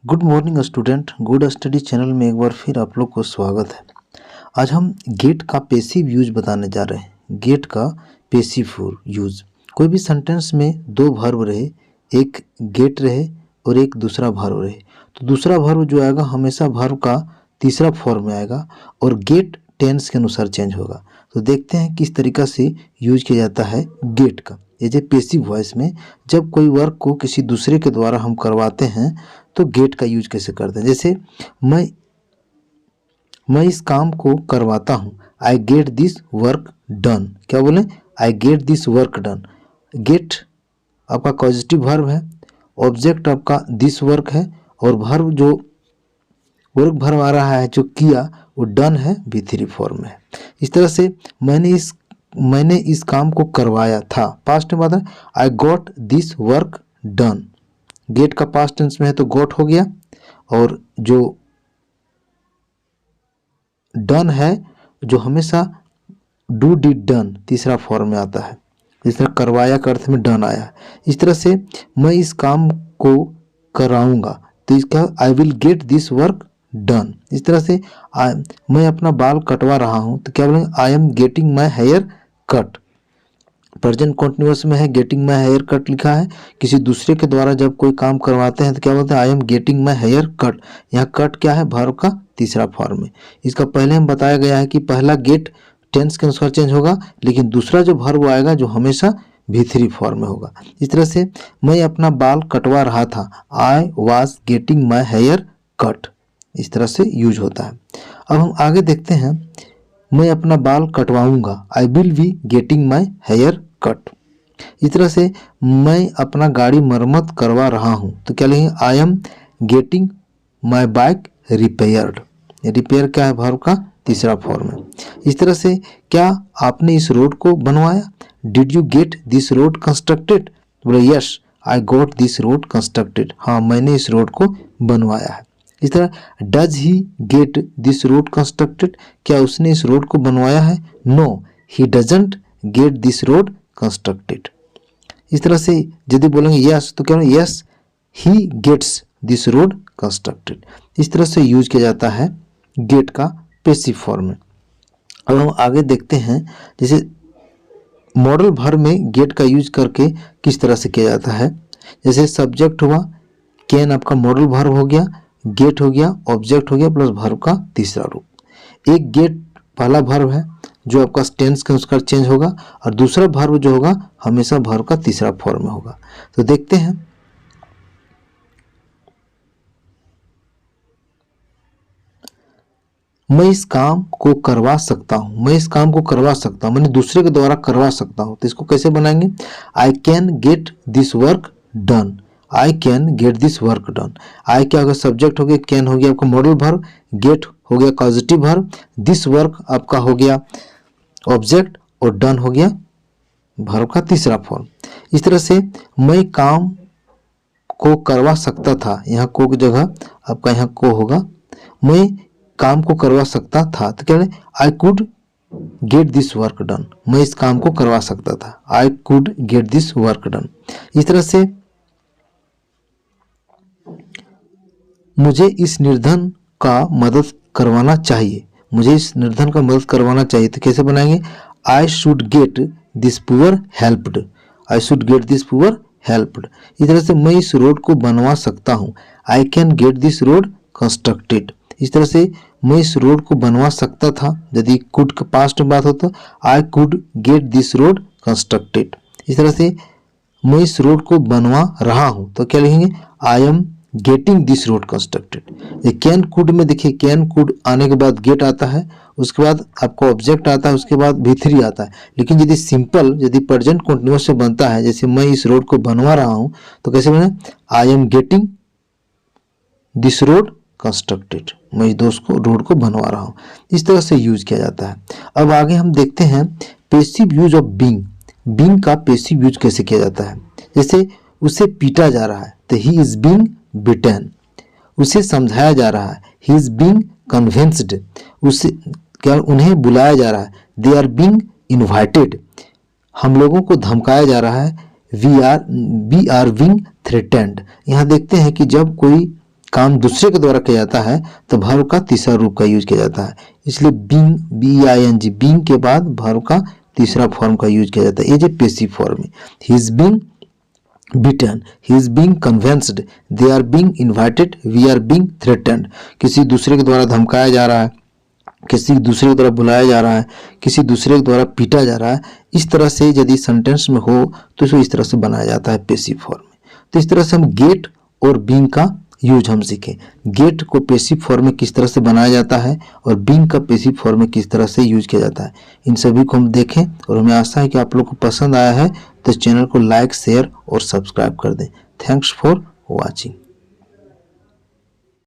Good morning student. Good study channel में एक बार फिर आप लोग को स्वागत है। आज हम गेट का पैसिव यूज बताने जा रहे हैं। गेट का पैसिव यूज, कोई भी सेंटेंस में दो वर्ब रहे, एक गेट रहे और एक दूसरा वर्ब रहे, तो दूसरा वर्ब जो आएगा हमेशा वर्ब का तीसरा फॉर्म में आएगा और गेट टेंस के अनुसार चेंज होगा। तो देखते हैं किस तरीका से यूज किया जाता है गेट का। ये जो पैसिव वॉइस में जब कोई वर्क को किसी दूसरे के द्वारा हम करवाते हैं तो गेट का यूज कैसे करते हैं। जैसे मैं इस काम को करवाता हूँ, I get this work done. क्या बोले? I get this work done. Get आपका पॉजिटिव वर्ब है, ऑब्जेक्ट आपका दिस वर्क है और वर्ब जो वर्क वर्ब आ रहा है जो किया वो डन है, V3 फॉर्म में है। इस तरह से मैंने इस काम को करवाया था, पास्ट में बात है, I got this work done. Get का पास्ट टेंस में है तो गॉट हो गया और जो डन है जो हमेशा डू डिड डन तीसरा फॉर्म में आता है। इस तरह करवाया का अर्थ में डन आया है। इस तरह से मैं इस काम को कराऊंगा तो इसका I will get this work done. इस तरह से मैं अपना बाल कटवा रहा हूं तो क्या बोलेंगे? I am getting my hair cut. Present continuous में है, गेटिंग माई हेयर कट लिखा है। किसी दूसरे के द्वारा जब कोई काम करवाते हैं तो क्या बोलते हैं? I am getting my hair cut. यहाँ कट क्या है? वर्ब का तीसरा फॉर्म है। इसका पहले हम बताया गया है कि पहला गेट टेंस के अनुसार चेंज होगा, लेकिन दूसरा जो वर्ब आएगा जो हमेशा V3 फॉर्म में होगा। इस तरह से मैं अपना बाल कटवा रहा था, I was getting my hair cut. इस तरह से यूज होता है। अब हम आगे देखते हैं, मैं अपना बाल कटवाऊंगा, I will be getting my hair cut. इस तरह से मैं अपना गाड़ी मरम्मत करवा रहा हूं तो क्या लिखेंगे? आई am getting my bike repaired. Repair क्या है? वर्ब का तीसरा फॉर्म है। इस तरह से क्या आपने इस रोड को बनवाया? Did you get this road constructed? बोले yes I got this road constructed. हाँ, मैंने इस रोड को बनवाया है। इस तरह does he get this road constructed? क्या उसने इस रोड को बनवाया है? No he doesn't get this road constructed. इस तरह से यदि बोलेंगे यस तो क्या बोलेंगे? Yes he gets this road constructed. इस तरह से यूज किया जाता है गेट का पैसिव फॉर्म में। अब हम आगे देखते हैं, जैसे मॉडल वर्ब में गेट का यूज करके किस तरह से किया जाता है। जैसे सब्जेक्ट हुआ, कैन आपका मॉडल वर्ब हो गया, गेट हो गया, ऑब्जेक्ट हो गया प्लस वर्ब का तीसरा रूप। एक गेट पहला वर्ब है जो आपका टेंस के अनुसार चेंज होगा और दूसरा वर्ब जो होगा हमेशा वर्ब का तीसरा फॉर्म में होगा। तो देखते हैं, मैं इस काम को करवा सकता हूं। मैं इस काम को करवा सकता हूं, मैंने दूसरे के द्वारा करवा सकता हूं। तो इसको कैसे बनाएंगे? I can get this work done. I can get this work done. I क्या होगा? सब्जेक्ट हो गया, कैन हो गया आपका मॉडल वर्ब, गेट हो गया पॉजिटिव वर्ब, दिस वर्क आपका हो गया ऑब्जेक्ट और डन हो गया वर्ब का तीसरा फॉर्म। इस तरह से मैं काम को करवा सकता था, यहाँ को की जगह आपका यहाँ को होगा, मैं काम को करवा सकता था तो क्या है? I could get this work done. मैं इस काम को करवा सकता था, I could get this work done. इस तरह से मुझे इस निर्धन का मदद करवाना चाहिए। मुझे इस निर्धन का मदद करवाना चाहिए तो कैसे बनाएंगे? I should get this poor helped. I should get this poor helped. इस तरह से मैं इस रोड को बनवा सकता हूँ, आई can get this road constructed. इस तरह से मैं इस रोड को बनवा सकता था, यदि कुड के पास्ट में बात हो तो I could get this road constructed. इस तरह से मैं इस रोड को बनवा रहा हूँ तो क्या लिखेंगे? आई am getting this road constructed. ये कैन कुड में देखिए, कैन कुड आने के बाद गेट आता है, उसके बाद आपको ऑब्जेक्ट आता है, उसके बाद V3 आता है। लेकिन यदि सिंपल यदि प्रेजेंट कंटिन्यूअस से बनता है, जैसे मैं इस रोड को बनवा रहा हूँ तो कैसे बने? आई am getting this road constructed. मैं इस दोस्त को रोड को बनवा रहा हूँ। इस तरह से यूज किया जाता है। अब आगे हम देखते हैं passive use of being. Being का पैसिव यूज कैसे किया जाता है। जैसे उसे पीटा जा रहा है तो ही इज बीइंग बिटेन। उसे समझाया जा रहा है, ही इज बीइंग कन्विंस्ड। उसे क्या उन्हें बुलाया जा रहा है, दे आर बीइंग इनवाइटेड। हम लोगों को धमकाया जा रहा है, वी आर बीइंग थ्रेटेंड। यहाँ देखते हैं कि जब कोई काम दूसरे के द्वारा किया जाता है तो वर्ब का तीसरा रूप का यूज किया जाता है। इसलिए बीइंग, BING, बीइंग के बाद वर्ब का तीसरा फॉर्म का यूज किया जाता है। ये जो पैसिव फॉर्म है। He is being beaten, he is being convinced, they are being invited, we are being threatened। किसी दूसरे के द्वारा धमकाया जा रहा है, किसी दूसरे के द्वारा बुलाया जा रहा है, किसी दूसरे के द्वारा पीटा जा रहा है। इस तरह से यदि सेंटेंस में हो तो इसको इस तरह से बनाया जाता है पैसिव फॉर्म में। तो इस तरह से हम गेट और बीइंग का यूज हम सीखें। गेट को पैसिव फॉर्म में किस तरह से बनाया जाता है और बीइंग का पैसिव फॉर्म में किस तरह से यूज किया जाता है, इन सभी को हम देखें। और हमें आशा है कि आप लोग को पसंद आया है तो चैनल को लाइक, शेयर और सब्सक्राइब कर दें। Thanks for watching.